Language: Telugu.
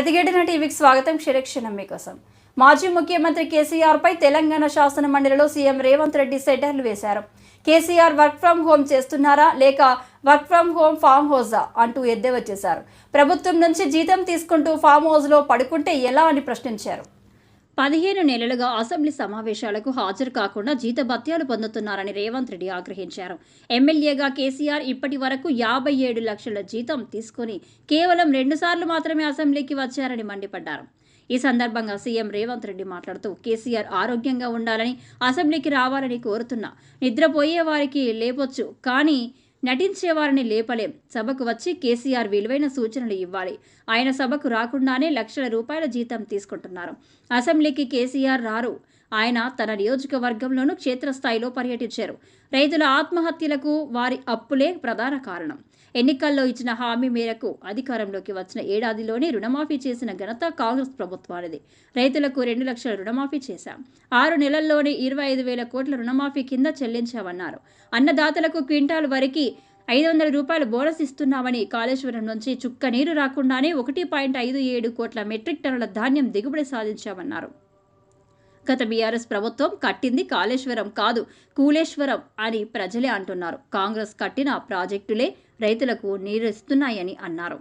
ప్రతిఘటన టీవీకి స్వాగతం. క్షణక్షణం మీకోసం. మాజీ ముఖ్యమంత్రి కేసీఆర్ పై తెలంగాణ శాసన మండలిలో సీఎం రేవంత్ రెడ్డి సెటర్లు వేశారు. కేసీఆర్ వర్క్ ఫ్రం హోమ్ చేస్తున్నారా లేక వర్క్ ఫ్రం హోమ్ ఫామ్ హౌజా అంటూ ఎద్దేవా చేశారు. ప్రభుత్వం నుంచి జీతం తీసుకుంటూ ఫామ్ హౌస్లో పడుకుంటే ఎలా అని ప్రశ్నించారు. 15 నెలలుగా అసెంబ్లీ సమావేశాలకు హాజరు కాకుండా జీతభత్యాలు పొందుతున్నారని రేవంత్ రెడ్డి ఆగ్రహించారు. ఎమ్మెల్యేగా కేసీఆర్ ఇప్పటి వరకు 57 లక్షల జీతం తీసుకుని కేవలం 2 సార్లు మాత్రమే అసెంబ్లీకి వచ్చారని మండిపడ్డారు. ఈ సందర్భంగా సీఎం రేవంత్ రెడ్డి మాట్లాడుతూ కేసీఆర్ ఆరోగ్యంగా ఉండాలని, అసెంబ్లీకి రావాలని కోరుతున్నా. నిద్రపోయే వారికి లేపొచ్చు, కానీ నటించేవారిని లేపలేం. సభకు వచ్చి కేసీఆర్ విలువైన సూచనలు ఇవ్వాలి. ఆయన సభకు రాకుండానే లక్షల రూపాయల జీతం తీసుకుంటున్నారు. అసెంబ్లీకి కేసీఆర్ రారు. ఆయన తన నియోజకవర్గంలోనూ క్షేత్రస్థాయిలో పర్యటించారు. రైతుల ఆత్మహత్యలకు వారి అప్పులే ప్రధాన కారణం. ఎన్నికల్లో ఇచ్చిన హామీ మేరకు అధికారంలోకి వచ్చిన ఏడాదిలోనే రుణమాఫీ చేసిన ఘనత కాంగ్రెస్ ప్రభుత్వానిది. రైతులకు 2 లక్షల రుణమాఫీ చేశాం. 6 నెలల్లోనే 25,000 కోట్ల రుణమాఫీ కింద చెల్లించామన్నారు. అన్నదాతలకు క్వింటాల్ వరకు 500 రూపాయలు బోనస్ ఇస్తున్నామని, కాళేశ్వరం నుంచి చుక్క నీరు రాకుండానే 1.57 కోట్ల మెట్రిక్ టన్నుల ధాన్యం దిగుబడి సాధించామన్నారు. గత బీఆర్ఎస్ ప్రభుత్వం కట్టింది కాళేశ్వరం కాదు, కూలేశ్వరం అని ప్రజలే అంటున్నారు. కాంగ్రెస్ కట్టిన ప్రాజెక్టులే రైతులకు నీరు ఇస్తున్నాయని అన్నారు.